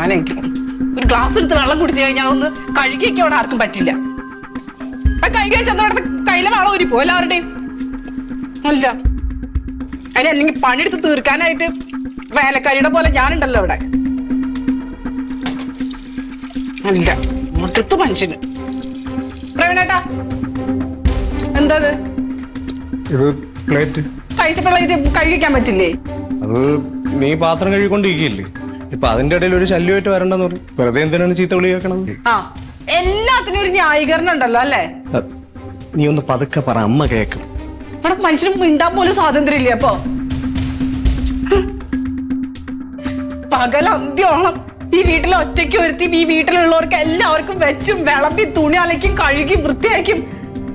ഞാനെങ്കിലും ഒരു ഗ്ലാസ് എടുത്ത് വെള്ളം കുടിച്ചു കഴിഞ്ഞാൽ ഒന്ന് കഴുകിയൊക്കെ അവിടെ ആർക്കും പറ്റില്ല. ആ കഴുകി ചെന്നവിടെ കയ്യിലെ വെള്ളം ഊരിപ്പോ എല്ലാവരുടെയും. അല്ല അതിനല്ലെങ്കിൽ പണിയെടുത്ത് തീർക്കാനായിട്ട് വേലക്കാരിയുടെ പോലെ ഞാനുണ്ടല്ലോ ഇവിടെ. അല്ല മൊത്തത്ത് മനുഷ്യന്. പ്രവീണേട്ടാ എന്താ കഴിച്ച പ്ലേറ്റ് കഴുകിക്കാൻ പറ്റില്ലേ? അത് നീ പാത്രം കഴുകിക്കൊണ്ടിരിക്കുകയല്ലേ, ഇപ്പൊ അതിന്റെ ഇടയിൽ ഒരു ശല്യമായിട്ട് വരണ്ടെന്ന് പറയും. വെറുതെ എന്തിനാണ് ചീത്ത വിളി കേൾക്കണത്? ആ എല്ലാത്തിനും ഒരു ന്യായീകരണം ഉണ്ടല്ലോ അല്ലേ? നീ ഒന്ന് പതുക്കെ പറ, അമ്മ കേക്കും. ഇവിടെ മനുഷ്യന് മിണ്ടാൻ പോലും സ്വാതന്ത്ര്യം ഇല്ലേ? അപ്പൊ പകലന്ത്യോളം ഈ വീട്ടിൽ ഒറ്റയ്ക്ക് ഒരുത്തി ഈ വീട്ടിലുള്ളവർക്ക് എല്ലാവർക്കും വെച്ചും വിളമ്പി തുണി അലക്കും കഴുകി വൃത്തിയാക്കും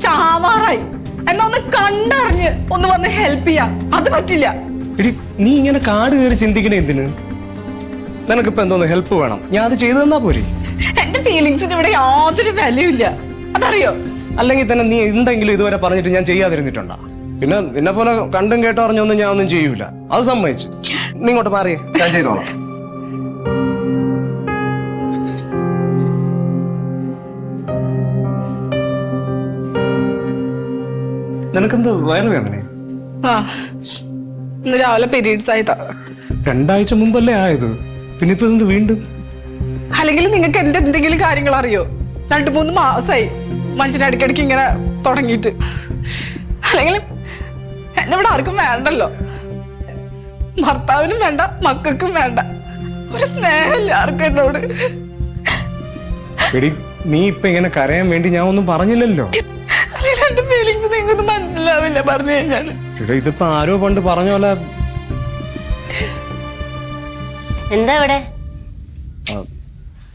ചാവാറായി. എന്നാ ഒന്ന് കണ്ടറിഞ്ഞ് ഒന്ന് വന്ന് ഹെൽപ്പ് ചെയ്യാം, അത് പറ്റില്ല. നീ ഇങ്ങനെ കാട് കയറി ചിന്തിക്കണേ എന്തിന്? നിനക്കിപ്പോ എന്തോന്ന് ഹെൽപ്പ് വേണം, ഞാൻ അത് ചെയ്തു തന്നാ പോരെ. എന്റെ ഫീലിങ്സിന് ഇവിടെ യാതൊരു വാല്യൂ ഇല്ല, അതറിയോ? അല്ലെങ്കിൽ തന്നെ നീ എന്തെങ്കിലും ഇതുവരെ പറഞ്ഞിട്ട് ഞാൻ ചെയ്യാതിരുന്നിട്ടുണ്ടാ? പിന്നെ നിന്നെ പോലെ കണ്ടും കേട്ടോ അറിഞ്ഞൊന്നും ഞാൻ ഒന്നും ചെയ്യൂല, അത് സമ്മതിച്ചു. നീ ഇങ്ങോട്ട് മാറിയേ, ഞാൻ ചെയ്തോളാം. നിനക്കെന്ത് വയറുവേദന? ഇന്ന് രാവിലെ പീരീഡ്സ് ആയതാ. 2 ആഴ്ച മുമ്പല്ലേ ആയത്, പിന്നെ ഇപ്പൊ എന്ത് വീണ്ടും? അല്ലെങ്കിൽ നിങ്ങൾക്ക് എന്റെ എന്തെങ്കിലും കാര്യങ്ങൾ അറിയോ? 2-3 മാസമായി മനുഷ്യന് ഇടയ്ക്കിടയ്ക്ക് ഇങ്ങനെ തുടങ്ങിയിട്ട്. അല്ലെങ്കിൽ എന്നെ ഇവിടെ ആർക്കും വേണ്ടല്ലോ, ഭർത്താവിനും വേണ്ട മക്കൾക്കും വേണ്ട, ഒരു സ്നേഹമില്ല ആർക്കും എന്നോട്. നീ ഇപ്പൊ ഇങ്ങനെ കരയാൻ വേണ്ടി ഞാൻ ഒന്നും പറഞ്ഞില്ലല്ലോ. അല്ലെങ്കിൽ എന്റെ ഫീലിങ്സ് നിങ്ങൾക്കൊന്നും മനസ്സിലാവില്ല പറഞ്ഞു കഴിഞ്ഞാല്. ഇതിപ്പോ ആരോ പണ്ട് പറഞ്ഞ പോലെ. എന്താ ഇവിടെ?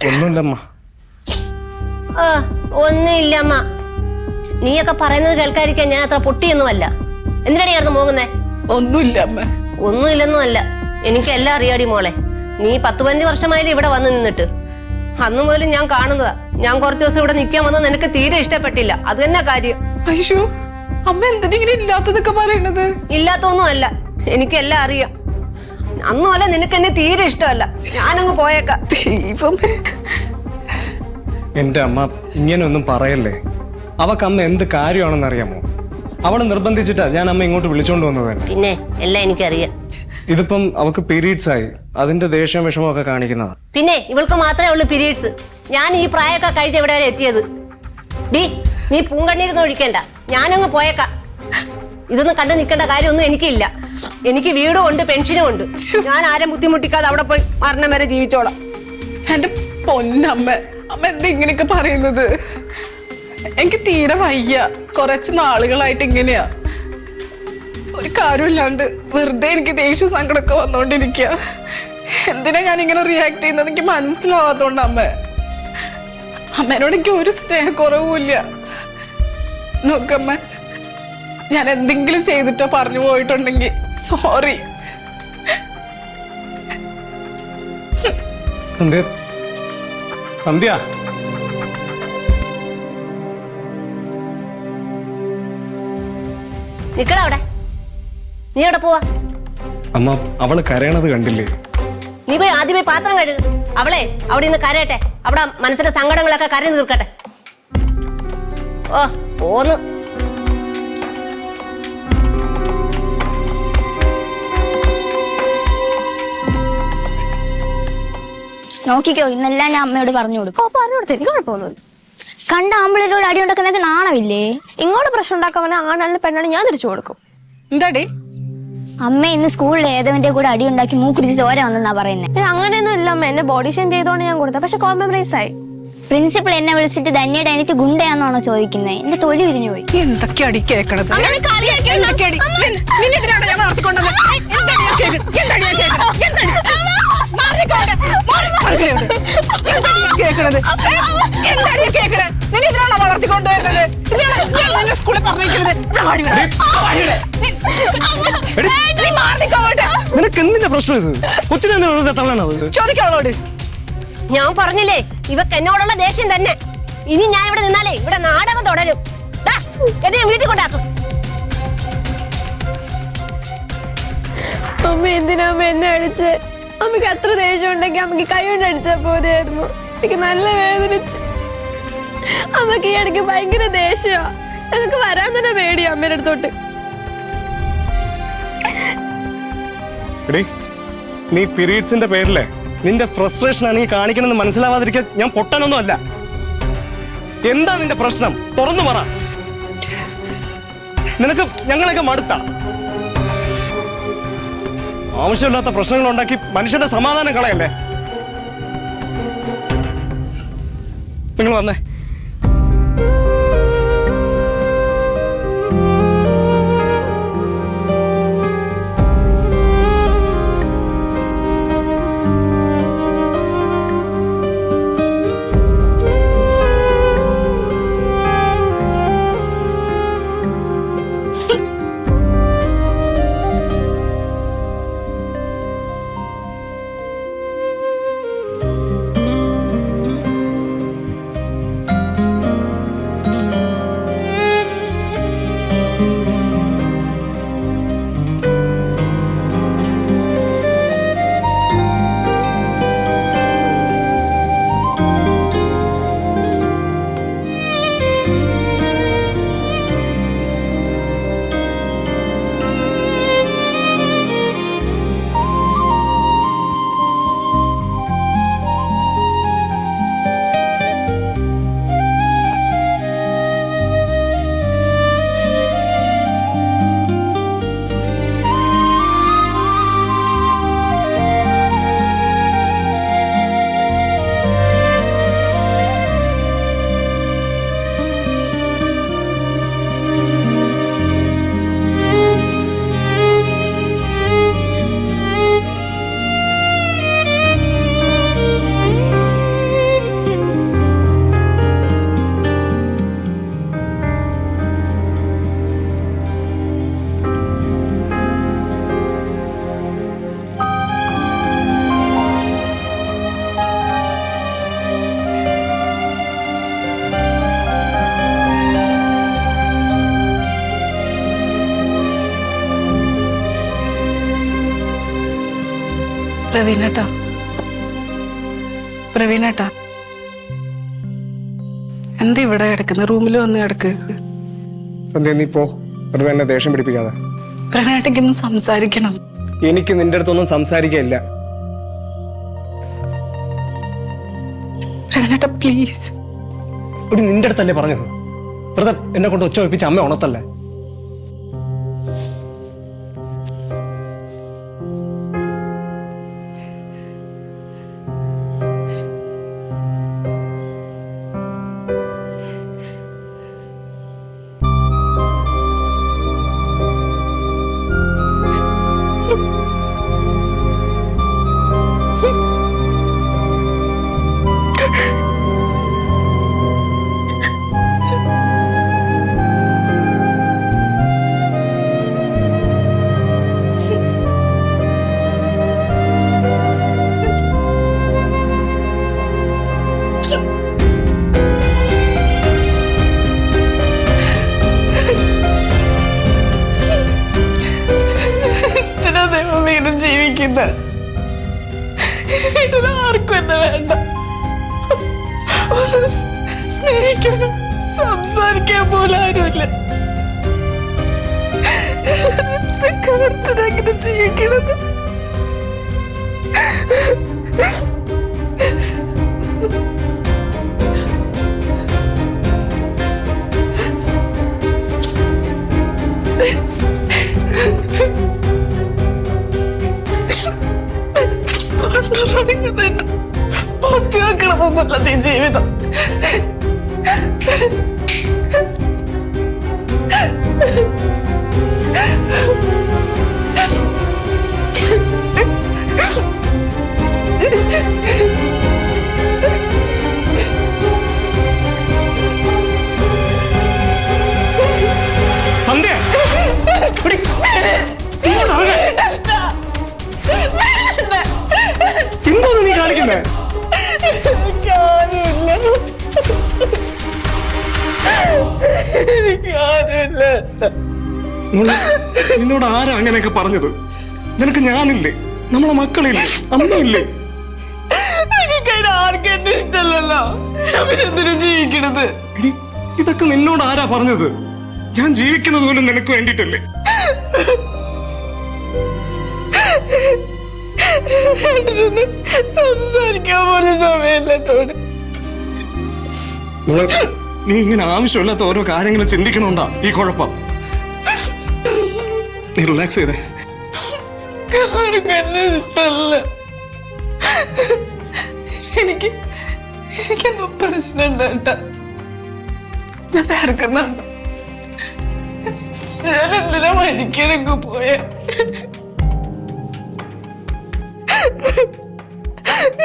ഒന്നുമില്ലമ്മ. ഒന്നുമില്ലമ്മ. നീയൊക്കെ പറയുന്നത് കേൾക്കാതിരിക്കാൻ ഞാൻ അത്ര പൊട്ടിയൊന്നുമല്ല. എന്തിനാണ് ചേർന്ന് പോകുന്നേ? ഒന്നുമില്ല അമ്മ. ഒന്നുമില്ലെന്നും അല്ല, എനിക്ക് എല്ലാം അറിയാടി മോളെ. നീ 10-15 വർഷമായാലും ഇവിടെ വന്ന് നിന്നിട്ട്. അന്നു മുതലും ഞാൻ കാണുന്നതാ. ഞാൻ കുറച്ച് ദിവസം ഇവിടെ നിൽക്കാൻ വന്നത് നിനക്ക് തീരെ ഇഷ്ടപ്പെട്ടില്ല, അത് തന്നെ കാര്യം. അയ്യോ അമ്മ എന്തിനെ ഇല്ലാത്തതൊക്കെ പറയണത്? ഇല്ലാത്തൊന്നും അല്ല, എനിക്കെല്ലാം അറിയാം. അന്നും അല്ല, നിനക്ക് എന്നെ തീരെ ഇഷ്ടമല്ല. ഞാനങ്ങ് പോയേക്കാം. എന്റെ അമ്മ ഇങ്ങനെയൊന്നും പറയല്ലേ. അവക്കമ്മ എന്ത് കാര്യമാണെന്ന് അറിയാമോ? അവള് നിർബന്ധിച്ചിട്ടാ ഞാൻ അമ്മ ഇങ്ങോട്ട് വിളിച്ചോണ്ട് വന്നത് തന്നെ. പിന്നെ എല്ലാം എനിക്കറിയാം. ഇതിപ്പം അവക്ക് പീരീഡ്സ് ആയി, അതിന്റെ ദേഷ്യം വിഷമമൊക്കെ കാണിക്കുന്നതാ. പിന്നെ ഇവൾക്ക് മാത്രമേ ഉള്ളൂ പീരീഡ്സ്. ഞാൻ ഈ പ്രായമൊക്കെ കഴിച്ച് എവിടെ വരെ എത്തിയത്? നീ പൂങ്കണ്ണീരുന്ന് ഒഴിക്കണ്ട, ഞാനങ്ങ് പോയേക്കാം. ഇതൊന്നും കണ്ടു നിൽക്കേണ്ട കാര്യമൊന്നും എനിക്കില്ല. എനിക്ക് വീടും ഉണ്ട്, പെൻഷനും ഉണ്ട്. ഞാൻ ആരും ബുദ്ധിമുട്ടിക്കാതെ അവിടെ പോയി മരണം വരെ ജീവിച്ചോളാം. എന്റെ പൊന്നമ്മ, അമ്മ എന്താ ഇങ്ങനെയൊക്കെ പറയുന്നത്? എനിക്ക് തീരെ വയ്യ. കുറച്ച് നാളുകളായിട്ട് ഇങ്ങനെയാ, ഒരു കാര്യമില്ലാണ്ട് വെറുതെ എനിക്ക് ദേഷ്യ സങ്കടമൊക്കെ വന്നോണ്ടിരിക്കുക. എന്തിനാ ഞാൻ ഇങ്ങനെ റിയാക്ട് ചെയ്യുന്നത് എനിക്ക് മനസ്സിലാവാത്തോണ്ട് അമ്മേനോട് എനിക്ക് ഒരു സ്നേഹക്കുറവുമില്ല. നോക്കമ്മ, ഞാൻ എന്തെങ്കിലും ചെയ്തിട്ടോ പറഞ്ഞു പോയിട്ടുണ്ടെങ്കിൽ സോറി. സന്ധ്യ, സന്ധ്യ, നിക്കടാ അവിടെ. നീ എവിടെ പോവാ? അമ്മ അവള് കരയണത് കണ്ടില്ലേ? നീ പോയി ആദ്യമേ പാത്രം കഴുകുക. അവളെ അവിടെ നിന്ന് കരയട്ടെ, അവിടെ മനസ്സിലെ സങ്കടങ്ങളൊക്കെ കരഞ്ഞു തീർക്കട്ടെ. ഓ പോന്നു. നോക്കിക്കോ, ഇന്നെല്ലാം ഞാൻ അമ്മയോട് പറഞ്ഞു കൊടുക്കും. പറഞ്ഞു കൊടുത്തു, എനിക്ക് കുഴപ്പമൊന്നുമില്ല. കണ്ട ആമ്പിളരോട് അടി ഉണ്ടാക്കുന്നൊക്കെ നാണമില്ലേ? ഇങ്ങോട്ട് പ്രശ്നം ഉണ്ടാക്കാൻ പറഞ്ഞാൽ ആണാലും പെണ്ണാലും ഞാൻ തിരിച്ചു കൊടുക്കും. എന്താടി അമ്മ ഇന്ന് സ്കൂളിൽ ഏതവന്റെ കൂടെ അടി ഉണ്ടാക്കി മൂക്കുരിച്ച് ചോര വന്നെന്നാ പറയുന്നത്. അങ്ങനെയൊന്നും ഇല്ല അമ്മ, എന്നെ ബോഡി ഷെയിം ചെയ്തോണ്ട് ഞാൻ കൊടുത്തത്. പക്ഷെ കോംപ്രമൈസ് ആയി. പ്രിൻസിപ്പൾ എന്നെ വിളിച്ചിട്ട് ധന്യയുടെ എനിക്ക് ഗുണ്ടയാന്നാണോ ചോദിക്കുന്നത്? എന്റെ തൊലി ഉരിഞ്ഞു പോയി. എന്തൊക്കെയാടി കേക്കണത്? വളർത്തിക്കൊണ്ടുവരുന്നത് സ്കൂളിൽ പറഞ്ഞിരിക്കുന്നത്. നിനക്ക് എന്തിന്റെ പ്രശ്നം ഇത്? കൊച്ചിനെ തള്ളണത് ചോദിക്കാളോട്. ഞാൻ പറഞ്ഞില്ലേ, ഇവക്ക് എന്നോടുള്ള ദേഷ്യം തന്നെ. ഇനി ഞാൻ ഇവിടെ നിന്നാലേ ഇവിടെ നാടകം തുടരും. എന്നെ ഞാൻ വീട്ടിൽ കൊണ്ടാക്കും. അമ്മ എന്തിനാ അമ്മ എന്നെ അടിച്ച്? അമ്മയ്ക്ക് അത്ര ദേഷ്യം ഉണ്ടെങ്കിൽ അമ്മയ്ക്ക് കൈ കൊണ്ട് അടിച്ചാൽ പോലെയായിരുന്നു. എനിക്ക് നല്ല വേദനിച്ചു. അമ്മക്ക് ഈ ഇടയ്ക്ക് ഭയങ്കര ദേഷ്യമാ. ഞങ്ങൾക്ക് വരാൻ തന്നെ പേടിയാ അമ്മയുടെ അടുത്തോട്ട്. നീ പീരീഡ്സിന്റെ പേരിലെ നിന്റെ ഫ്രസ്ട്രേഷൻ ആണ് നീ കാണിക്കണമെന്ന് മനസ്സിലാവാതിരിക്കാൻ ഞാൻ പൊട്ടനൊന്നും അല്ല. എന്താ നിന്റെ പ്രശ്നം? തുറന്നു പറ. നിനക്ക് ഞങ്ങളൊക്കെ മടുത്ത ആവശ്യമില്ലാത്ത പ്രശ്നങ്ങൾ ഉണ്ടാക്കി മനുഷ്യന്റെ സമാധാനം കളയല്ലേ. നിങ്ങൾ വന്നേ. പ്രവീണേട്ടാ, എന്താ ഇവിടെ കിടക്കുന്ന? റൂമിൽ വന്ന് കിടക്ക്. സന്ധ്യ നീ പോ, വെറുതെ എന്നെ ദേഷ്യം പിടിപ്പിക്കാതെ. പ്രവീണേട്ടയ്ക്കൊന്നും സംസാരിക്കണം. എനിക്ക് നിന്റെ അടുത്തൊന്നും സംസാരിക്കില്ല. പ്രവീണേട്ടാ പ്ലീസ്. ഒരു നിന്റെ അടുത്തല്ലേ പറഞ്ഞത്? വെറുതെ എന്നെ കൊണ്ട് ഒച്ച വെപ്പിച്ച് അമ്മ ഉണത്തല്ലേ. ജീവിക്കുന്ന വീട്ടിൽ ആർക്കും എന്നെ വേണ്ട. സ്നേഹിക്കാനും സംസാരിക്കാൻ പോലും ആരുമില്ല. എന്തൊക്കെ ജീവിക്കണത്? പൂർത്തിയാക്കണമെന്നുള്ളത് ഈ ജീവിതം. എന്തോന്ന് നീ കാണിക്കുന്നേ? നിന്നോട് ആരാ അങ്ങനെയൊക്കെ പറഞ്ഞത്? നിനക്ക് ഞാനില്ലേ? നമ്മളെ മക്കളില്ലേ, അമ്മയില്ലേ? എനിക്കതിന് ആർക്കും എന്നെ ഇഷ്ടമല്ലല്ലോ. അവരെന്തിനു ജീവിക്കണത്? എടി, ഇതൊക്കെ നിന്നോട് ആരാ പറഞ്ഞത്? ഞാൻ ജീവിക്കുന്നത് പോലും നിനക്ക് വേണ്ടിട്ടല്ലേ? സംസാരിക്കാൻ പോലും സമയമില്ല എന്നോട്. നീ ഇങ്ങനെ ആവശ്യമില്ലാത്ത ഓരോ കാര്യങ്ങൾ ചിന്തിക്കണോണ്ടാ ഈ കുഴപ്പം. നീ റിലാക്സ് ചെയ്തേ. ആർക്കും എന്നെ ഇഷ്ടമല്ല. എനിക്കെന്തോ പ്രശ്നമുണ്ട് കേട്ടാ. ഞാൻ തകർക്കുന്നുണ്ട്. ഞാനെന്തിനാ മരിക്കാനൊക്കെ പോയ?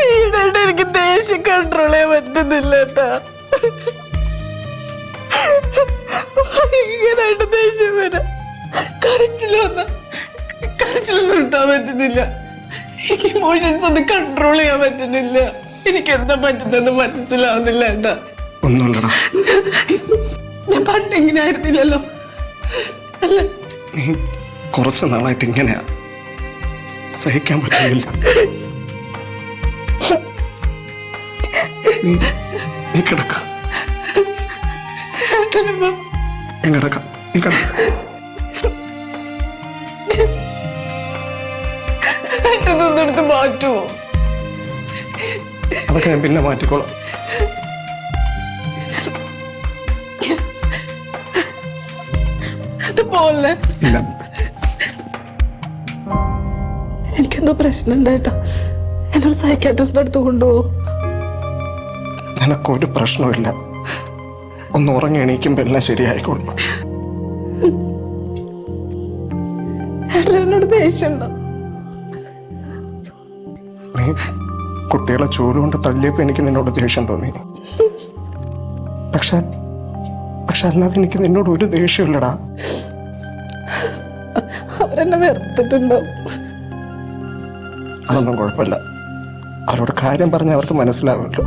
ഈടായിട്ട് എനിക്ക് ദേഷ്യം കൺട്രോൾ ചെയ്യാൻ പറ്റുന്നില്ല കേട്ടാ. ഭയങ്കരമായിട്ട് ദേഷ്യം വരാം. കരച്ചിൽ നിർത്താൻ പറ്റുന്നില്ല. എനിക്ക് ഇമോഷൻസ് ഒന്നും കൺട്രോൾ ചെയ്യാൻ പറ്റുന്നില്ല. എനിക്ക് എന്താ പറ്റുന്നതെന്ന് മനസ്സിലാവുന്നില്ല ഏട്ടാ. ഒന്നുമില്ലടാ, ഞാൻ പണ്ട് ഇങ്ങനെ ആയിരുന്നില്ലല്ലോ. അല്ല, നീ കുറച്ച് നാളായിട്ട് ഇങ്ങനെയാ. സഹിക്കാൻ പറ്റുന്നില്ല. നീ കിടക്ക. നീ കിടക്ക. ഏട്ടനൊന്നെടുത്ത് മാറ്റുമോ? അതൊക്കെ ഞാൻ പിന്നെ മാറ്റിക്കോളാം. പോലെ ഇല്ല, എനിക്കെന്തോ പ്രശ്നം ഉണ്ടായിട്ടാ. എന്നൊരു സൈക്കാട്രിസ്റ്റിന്റെ അടുത്ത് കൊണ്ടുപോകും. നിനക്കൊരു പ്രശ്നമില്ല. ഒന്ന് ഉറങ്ങി എണീക്കുമ്പോ എല്ലാം ശരിയായിക്കോളും. എന്നോട് ദേഷ്യമുണ്ടോ? നീ കുട്ടികളെ ചൂലുകൊണ്ട് തള്ളിയപ്പോ എനിക്ക് നിന്നോട് ദേഷ്യം തോന്നി. പക്ഷെ അല്ലാതെ എനിക്ക് നിന്നോട് ഒരു ദേഷ്യമില്ലടാ. അവരെന്നെ വെറുത്തിട്ടുണ്ടോ? അതൊന്നും കുഴപ്പമില്ല. അവരോട് കാര്യം പറഞ്ഞാൽ അവർക്ക് മനസ്സിലാവുമല്ലോ.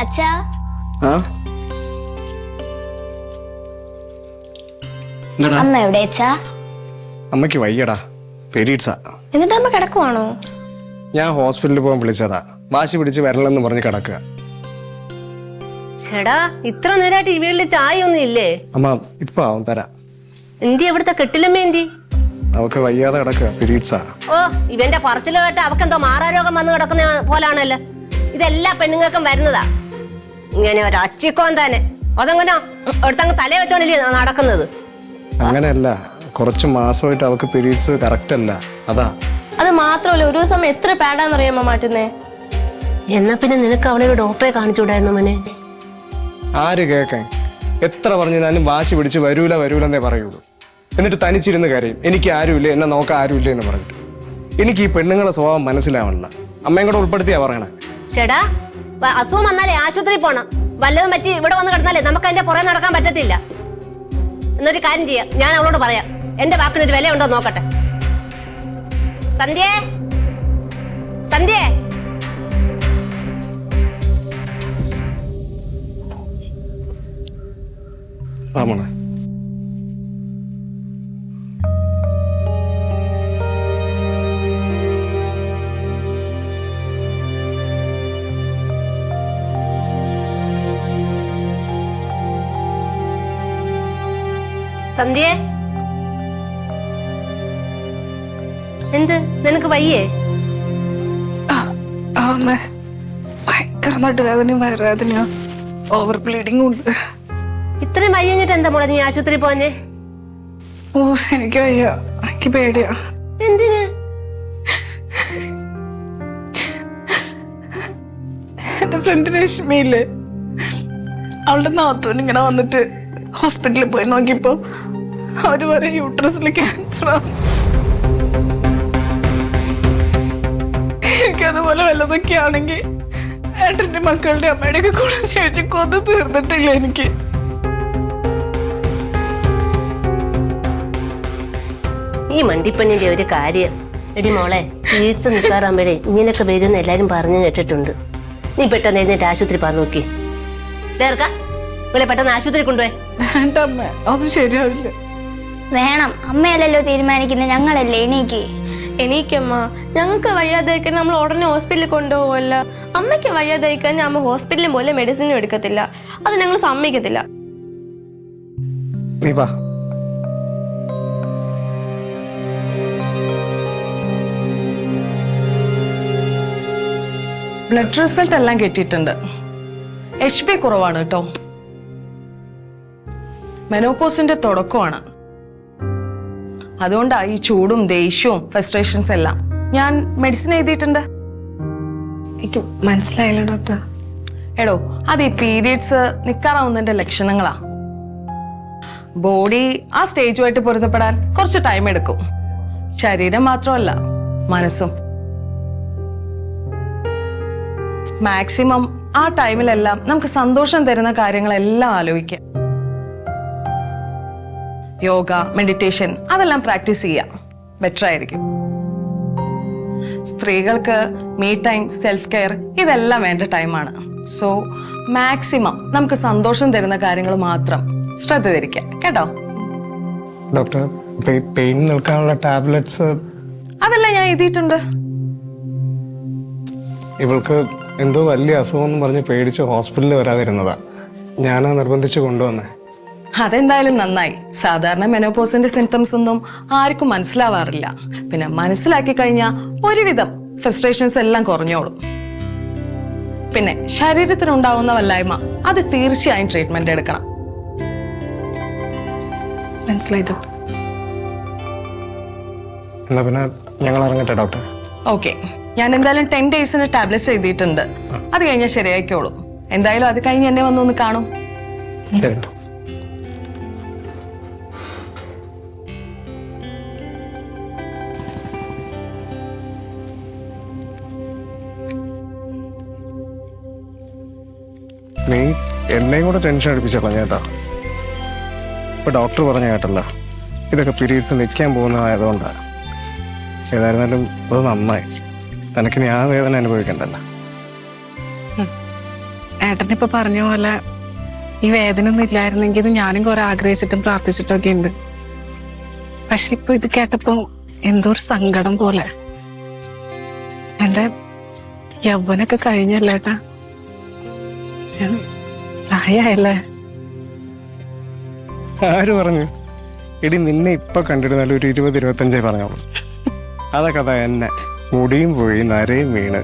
അച്ഛാ, ആ എന്താടാ? അമ്മ എവിടെ അച്ഛാ? അമ്മയ്ക്ക് വയ്യടാ, പീരീഡ്സാ. എന്നിട്ട് അമ്മ കിടക്കുവാണോ? ഞാൻ ഹോസ്പിറ്റലിൽ പോകാൻ വിളിച്ചതാ. വാശി പിടിച്ച് വരണമെന്ന് പറഞ്ഞ് കിടക്കുക. ചേടാ, ഇത്ര നേരമായിട്ട് ഈ വീട്ടിൽ ചായ ഒന്നും ഇല്ലേ? അമ്മ ഇപ്പൊ ആവും തരാം. എന്തി എവിടുത്തെ കെട്ടിലമ്മ എന്തി? അവക്ക് വയ്യാതെ കിടക്കുക, പീരീഡ്സാ. ഓ, ഇവന്റെ പറച്ചില് കേട്ട് അവക്കെന്തോ മാറാരോഗം വന്ന് കിടക്കുന്ന പോലാണല്ലോ. ഇതെല്ലാ പെണ്ണുങ്ങൾക്കും വരുന്നതാ ഇങ്ങനെ ഒരു അച്ചിക്കോൻ തന്നെ. അതെങ്ങനെ അടുത്തങ്ങ് തലേ വെച്ചോണ്ടല്ലേ നടക്കുന്നത്? അങ്ങനെയല്ല, കുറച്ച് മാസമായിട്ട് അവക്ക് പീരീഡ്സ് കറക്റ്റ് അല്ല, അതാ. അത് മാത്രമല്ല, ഒരു ദിവസം എത്ര പാടാന്നറിയാമോ മാറ്റുന്നേ? എന്നാ പിന്നെ നിനക്ക് അവളെ ഒരു ഡോക്ടറെ കാണിച്ചുകൂടായിരുന്നു മോനെ? ആര് കേൾക്കാൻ? എത്ര പറഞ്ഞാലും വാശി പിടിച്ച് വരൂലെന്നേ പറയുള്ളൂ. എന്നിട്ട് തനിച്ചിരുന്ന് കരയും. എനിക്ക് ആരുമില്ല, എന്നെ നോക്കാൻ ആരുമില്ല എന്ന് പറഞ്ഞിട്ട്. എനിക്ക് ഈ പെണ്ണുങ്ങളെ സ്വഭാവം മനസ്സിലാവണില്ല. അമ്മയും കൂടെ ഉൾപ്പെടുത്തിയാ പറയണേ. ചേടാ, അസുഖം വന്നാലേ ആശുപത്രി പോണം. വല്ലതും പറ്റി ഇവിടെ വന്ന് കിടന്നാലേ നമുക്ക് അതിന്റെ പുറകെ നടക്കാൻ പറ്റത്തില്ല. എന്നൊരു കാര്യം ചെയ്യാം, ഞാൻ അവളോട് പറയാം. എന്റെ വാക്കിനൊരു വില ഉണ്ടോ നോക്കട്ടെ. സന്ധ്യേ, സന്ധ്യേ, ആ മോളെ. സന്ധ്യേ, എന്ത് നിനക്ക് വയ്യേ? ഭയങ്കര നടുവേദനയും വയറുവേദനയോ ഓവർ ബ്ലീഡിങ്ങും ഉണ്ട്. ഇത്രയും വയ്യഞ്ഞിട്ട് എന്താ മോളെ നീ ആശുപത്രി പോഞ്ഞേ? ഓ, എനിക്ക് വയ്യ, എനിക്ക് പേടിയാ. എന്തിന്? എന്റെ ഫ്രണ്ട് രശ്മിയില്ലേ, അവളുടെ നാത്തൂൻ ഇങ്ങനെ വന്നിട്ട് ഹോസ്പിറ്റലിൽ പോയി നോക്കിയപ്പോ അവര് പറയും യൂട്രസിൽ ക്യാൻസറാ. എനിക്കതുപോലെ വല്ലതൊക്കെ ആണെങ്കിൽ ഏട്ടന്റെ മക്കളുടെ അമ്മയുടെയൊക്കെ കൂടെ ചേച്ചി കൊന്നു തീർന്നിട്ടില്ല എനിക്ക്. ഈ മണ്ടിപ്പെണ്ണിന്റെ ഒരു കാര്യം. എടി മോളെ, പീരീഡ്സ് നിൽക്കാറാകുമ്പോഴേ ഇങ്ങനെയൊക്കെ വരുമെന്ന് എല്ലാരും പറഞ്ഞു കേട്ടിട്ടുണ്ട്. നീ പെട്ടെന്ന് എഴുന്നേറ്റ് ആശുപത്രി പാ നോക്കി. ഇവിടെ പെട്ടെന്ന് ആശുപത്രി കൊണ്ടുപോയി. വേണ്ട അമ്മ, അത് ശരിയാവില്ല. വേണം, അമ്മയല്ലല്ലോ തീരുമാനിക്കുന്നത്, ഞങ്ങളല്ലേ. എണീക്കമ്മ, ഞങ്ങൾക്ക് വയ്യാതായിക്കാൻ നമ്മൾ ഉടനെ ഹോസ്പിറ്റലിൽ കൊണ്ടുപോകുമല്ലോ. അമ്മയ്ക്ക് വയ്യാതായിക്കാൻ അമ്മ ഹോസ്പിറ്റലിൽ പോലെ മെഡിസിനും എടുക്കത്തില്ല. അത് ഞങ്ങൾ സമ്മതിക്കത്തില്ല. നീ വാ. ബ്ലഡ് റിസൾട്ട് എല്ലാം കിട്ടിയിട്ടുണ്ട്. HP കുറവാണ് കേട്ടോ. മെനോപോസിന്റെ തുടക്കമാണ്. അതുകൊണ്ടാണ് ഈ ചൂടും ദേഷ്യവും ഫ്രസ്ട്രേഷൻസ് എല്ലാം. ഞാൻ മെഡിസിൻ എഴുതിയിട്ടുണ്ട്. എനിക്ക് മനസ്സിലായില്ല ഡോക്ടർ. എടോ, അത് ഈ പീരിയഡ്സ് നിൽക്കാറാവുന്നതിന്റെ ലക്ഷണങ്ങളാ. ബോഡി ആ സ്റ്റേജുമായിട്ട് പൊരുത്തപ്പെടാൻ കുറച്ച് ടൈം എടുക്കും. ശരീരം മാത്രമല്ല, മനസ്സും. മാക്സിമം ആ ടൈമിലെല്ലാം നമുക്ക് സന്തോഷം തരുന്ന കാര്യങ്ങളെല്ലാം ആലോചിക്കാം. യോഗ, മെഡിറ്റേഷൻ അതെല്ലാം പ്രാക്ടീസ് ചെയ്യാം. ബെറ്റർ ആയിരിക്കും. സ്ത്രീകൾക്ക് മീ ടൈം, സെൽഫ് കെയർ ഇതെല്ലാം വേണ്ട ടൈമാണ്. സോ മാക്സിമം നമുക്ക് സന്തോഷം തരുന്ന കാര്യങ്ങൾ മാത്രം ശ്രദ്ധ തിരിക്കാം കേട്ടോ. ഡോക്ടർ, പെയിൻ നിൽക്കാനുള്ള ടാബ്ലറ്റ്സ് അതെല്ലാം ഞാൻ എഴുതിയിട്ടുണ്ട്. ഇവൾക്ക് എന്തോ വലിയ അസുഖം എന്ന് പറഞ്ഞ് പേടിച്ച് ഹോസ്പിറ്റലിൽ വരാതിരുന്നതാ. ഞാനാ നിർബന്ധിച്ച് കൊണ്ടുവന്നേ. അതെന്തായാലും നന്നായി. സാധാരണ മെനോപോസിന്റെ സിംറ്റംസ് ഒന്നും ആർക്കും മനസ്സിലാവാറില്ല. പിന്നെ മനസ്സിലാക്കി കഴിഞ്ഞാൽ ഒരുവിധം ഫ്രസ്ട്രേഷൻസ് എല്ലാം കുറഞ്ഞോളും. പിന്നെ ശരീരത്തിനുണ്ടാവുന്ന വല്ലായ്മ അത് തീർച്ചയായും ട്രീറ്റ്മെന്റ് എടുക്കണം. മനസ്സിലായിട്ടോ? എന്നാ പിന്നെ ഞങ്ങൾ ഇറങ്ങട്ടെ ഡോക്ടർ. ഓക്കെ, ഞാൻ എന്തായാലും 10 ഡേയ്സിന് ടാബ്ലറ്റ്സ് എഴുതിയിട്ടുണ്ട്. അത് കഴിഞ്ഞാൽ ശരിയായിക്കോളും. എന്തായാലും അത് കഴിഞ്ഞ് എന്നെ വന്നൊന്ന് കാണും. ശരി. നീ എന്നെയും കൂടെ ടെൻഷൻ അടിപ്പിച്ചല്ല ചേട്ടാ. ഇപ്പൊ ഡോക്ടർ പറഞ്ഞ കേട്ടല്ലോ, ഇതൊക്കെ പീരീഡ്സ് നിൽക്കാൻ പോകുന്നതായതുകൊണ്ടാണ്. ഏതായിരുന്നാലും അത് നന്നായി. തനിക്ക് ഞാൻ വേദന അനുഭവിക്കണ്ടല്ലോ. ഏട്ടനിപ്പൊ പറഞ്ഞ പോലെ ഈ വേദന ഒന്നും ഇല്ലായിരുന്നെങ്കിൽ ഞാനും കുറെ ആഗ്രഹിച്ചിട്ടും പ്രാർത്ഥിച്ചിട്ടൊക്കെ ഉണ്ട്. പക്ഷെ ഇപ്പൊ ഇത് കേട്ടപ്പോ എന്തോ ഒരു സങ്കടം പോലെ. എന്റെ യൗവനൊക്കെ കഴിഞ്ഞല്ലേ ഏട്ടാ? പ്രായല്ലേ? ആര് പറഞ്ഞു? ഇടി നിന്നെ ഇപ്പൊ കണ്ടിരുന്നാലും ഒരു 20-25 പറഞ്ഞോളൂ. അതൊക്കെ അതാ എന്നെ മുടിയും പോയി നരയും വീണ്.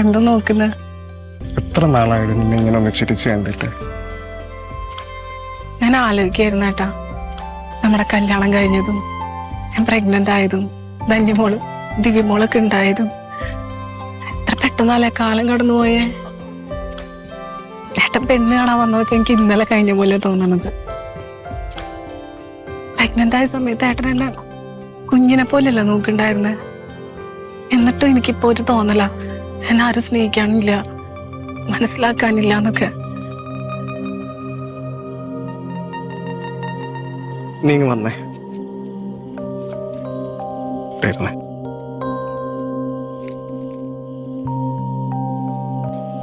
എന്താ നോക്കുന്ന? എത്ര നാളായിട്ട് നിന്നെ ഇങ്ങനെ ഒന്ന് ചിരിച്ചു കണ്ടിട്ട്. ഞാൻ ആലോചിക്കായിരുന്നു ഏട്ടാ, നമ്മുടെ കല്യാണം കഴിഞ്ഞതും ഞാൻ പ്രഗ്നന്റ് ആയതും ധന്യമോള് ദിവ്യമോളൊക്കെ ഉണ്ടായതും. എത്ര പെട്ടെന്നല്ലേ കാലം കടന്നു പോയേ. ഏട്ടൻ പെണ്ണ് കാണാൻ വന്നതൊക്കെ എനിക്ക് ഇന്നലെ കഴിഞ്ഞ പോലെ തോന്നണത്. പ്രഗ്നന്റ് ആയ സമയത്ത് ഏട്ടൻ എന്നെ കുഞ്ഞിനെ പോലെയല്ല നോക്കുണ്ടായിരുന്നെ. എന്നിട്ടും എനിക്കിപ്പോ ഒരു തോന്നല, എന്നെ ആരും സ്നേഹിക്കാനില്ല, മനസ്സിലാക്കാനില്ല എന്നൊക്കെ. നീ വന്നേ തരുന്നേ.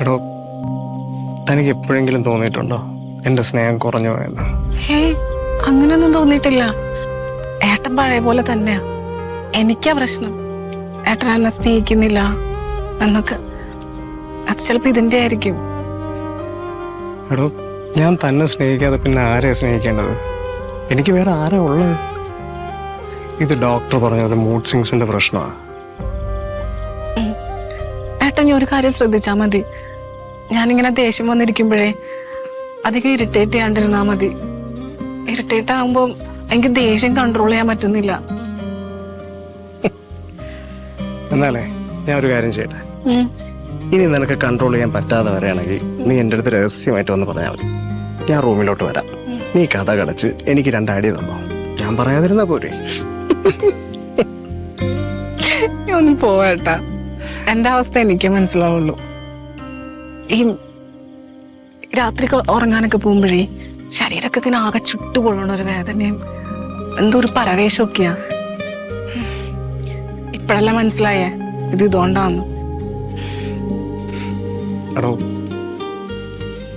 എടോ, തനിക്ക് എപ്പോഴെങ്കിലും തോന്നിയിട്ടുണ്ടോ എന്റെ സ്നേഹം കുറഞ്ഞു പോയെന്ന്? അങ്ങനെയൊന്നും തോന്നിയിട്ടില്ല. ഏട്ടൻ പഴയ പോലെ തന്നെയാ. എനിക്കാ പ്രശ്നം, ഏട്ടൻ എന്നെ സ്നേഹിക്കുന്നില്ല എന്നൊക്കെ. അത് ചിലപ്പോ ഇതിന്റെ ആയിരിക്കും. എടോ, ഞാൻ തന്നെ സ്നേഹിക്കാതെ പിന്നെ ആരെയാ സ്നേഹിക്കേണ്ടത്? എനിക്ക് വേറെ ആരാ ഉള്ളത്? ഇത് ഡോക്ടർ പറഞ്ഞത് മൂഡ് സ്വിങ്സിന്റെ പ്രശ്നമാണ്. ഏട്ടൻ ഞാൻ ഒരു കാര്യം ശ്രദ്ധിച്ചാ മതി. ഞാനിങ്ങനെ ദേഷ്യം വന്നിരിക്കുമ്പോഴേ അധികം ഇറിറ്റേറ്റ് ചെയ്യാണ്ടിരുന്നാ മതി. ഇറിറ്റേറ്റ് ആകുമ്പോ എനിക്ക് ദേഷ്യം കൺട്രോൾ ചെയ്യാൻ പറ്റുന്നില്ല. എന്നാലേ ഞാൻ ഒരു കാര്യം ചെയ്യട്ടെ. ഇനി നിനക്ക് കൺട്രോൾ ചെയ്യാൻ പറ്റാതെ വരികയാണെങ്കിൽ നീ എൻ്റെ അടുത്ത് രഹസ്യമായിട്ട് വന്ന് പറഞ്ഞാൽ മതി. ഞാൻ റൂമിലോട്ട് വരാം. നീ കഥ കടച്ച് എനിക്ക് 2 അടി തന്നോ. ഞാൻ പറയാതിരുന്നാ പോരെ? ഒന്ന് പോവേട്ടാ. എന്റെ അവസ്ഥ എനിക്ക് മനസ്സിലാവുള്ളൂ. ഈ രാത്രി ഉറങ്ങാനൊക്കെ പോകുമ്പോഴേ ശരീരമൊക്കെ ഇങ്ങനെ ആകെ ചുട്ടുപൊള്ളണ ഒരു വേദനയും എന്തോ ഒരു പരവേശമൊക്കെയാ. ഇപ്പഴല്ല മനസ്സിലായേ ഇത് ഇതുകൊണ്ടാന്ന്. എടോ,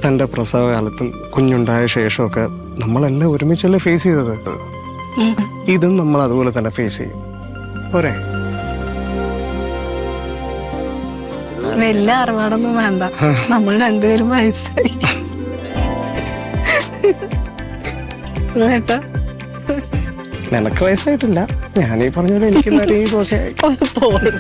തൻ്റെ പ്രസവകാലത്തും കുഞ്ഞുണ്ടായ ശേഷമൊക്കെ നമ്മളെല്ലാം ഒരുമിച്ചല്ലേ ഫേസ് ചെയ്തത്. ഇതും നമ്മൾ അതുപോലെ തന്നെ ഫേസ് ചെയ്യും. പോരെ? വലിയ അറിവാടൊന്നും വേണ്ട, നമ്മൾ രണ്ടുപേരും വയസ്സായി. ഏട്ടാ നിനക്ക് വയസ്സായിട്ടില്ല, ഞാനീ പറഞ്ഞ പോലെ എനിക്ക് ദോശയായി. ഒന്ന് പോയി.